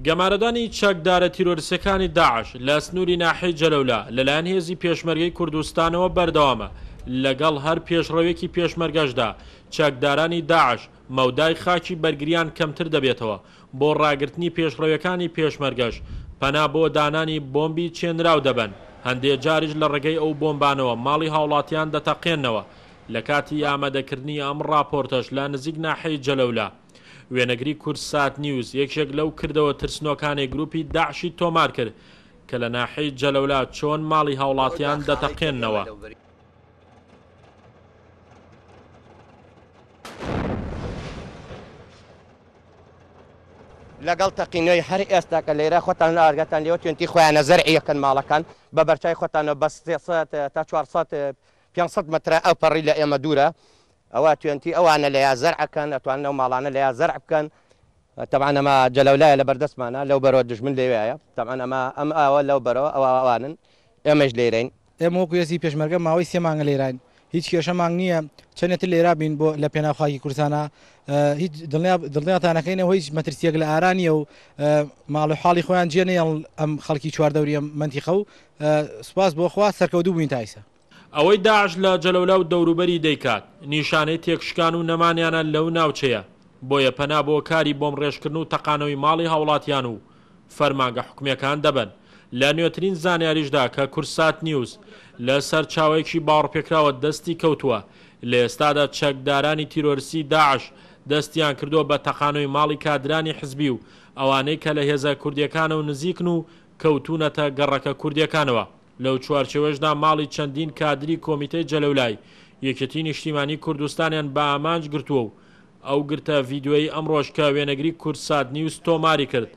گەمارەدانی چەکدارە تیرۆریستەکانی داعش لە سنووری ناحەی جەلەولا لەلایەن هێزی پێشمەرگەی کوردستانەوە بەردەوامە. لەگەڵ هەر پێشڕەوێکی پێشمەرگەشدا چەکدارانی داعش مەودای خاکی بەرگریان کەمتر دەبێتەوە بۆ ڕاگررتنی پێشڕەوەکانی پێشمەرگەش. پەنا بۆ دانانی بۆمبی چێنراو دەبن. هەندێک جاریش لە ڕێگەی ئەو بۆمبانەوە ماڵی هاوڵاتیان دەتەقێنەوە. لە کاتی ئامادەکردنی ئەم راپۆرتەش لە نزیک ناحەی جەلەولا وێنەگری کورسات نیوز یەکێک لەو کردەوە ترسنۆکانی گروپی داعشی تۆمار کرد کە لە ناحەی جەلەولا چۆن ماڵی هاوڵاتیان دەتەقێنەوە. لەگەڵ تەقینەوەی هەر ئێستا کە لێرە خۆتان لە ئاگاتان لێوە توێنتی خۆیانە زەرعیەکەن ماڵەکان بە بەرچای خۆتانە بە 300 تا 400 500 مترە ئەو پەڕی لە ئێمە دوورە ئەوە توێنتی ئەوانە لە یا زەرعەکەن ئەتوانن لەو ماڵانە لە یا زەرع بکەن. طبعا ئەمە جەلەولایە لە بەردەستمانە لەو بەرەوە دژمن لێوەیە. طبعا ئەم ئاوە لەو بەرەوە ئەوانن ئێمەش لێرەین. ئێمە وەکو هێزی پێشمەرگە ماوەی 3 مانگە لێرین. هیچ کێشەمان نییە چەندێتر لێرا بین بۆ لە پێناوخاکی کوردستانە. هیچ دڵنیاتانەکەینەوە هیچ مەترسیەک لە ئارانیە و ماڵ و حاڵی خۆیان جێنەیەڵ ئەم خەڵکی چواردەوریە منتیخە و سوپاس بۆ خوا سەرکەوتوو بووین تایسە. ئەوەی داعش لە جەلەولا و دەوروبەری دەیکات نیشانەی تێکشکان و نەمانیانە لەو ناوچەیە. بۆیە پەنا بۆ کاری بۆم ڕێژکردن و تەقانەوەی ماڵی هاوڵاتیان و فەرمانگە حکومەکان دەبن. لە نوێترین زانیاریشدا کە کورسات نیوز لە سەر چاوەیەکی باوەڕپێکراوە دەستی کەوتووە لە ئێستادا چەکدارانی تیرۆریستی داعش دەستیان کردووە بە تەقانەوەی ماڵی کادرانی حزبی و ئەوانەی کە لە هێزە کوردیەکانە و نزیکن و کەوتونەتە گەڕەکە کوردیەکانەوە. لەو چوارچێوەشدا ماڵی چەندین کادری کۆمیتەی جەلەولای یەکێتی نیشتیمانی کوردستانیان بە ئامانج گرتووە و ئەو گرتە ڤیددیۆی ئەمڕۆژ کە وێنەگری کورسات نیوز تۆماری کرد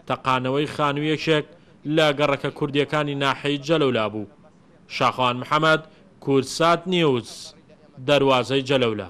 تەقانەوەی خانوویەکێک لە گەڕەکە کوردیەکانی ناحەی جەلەولا بوو. شاخوان محەممەد، کورسات نیوز، دەروازەی جەلەولا.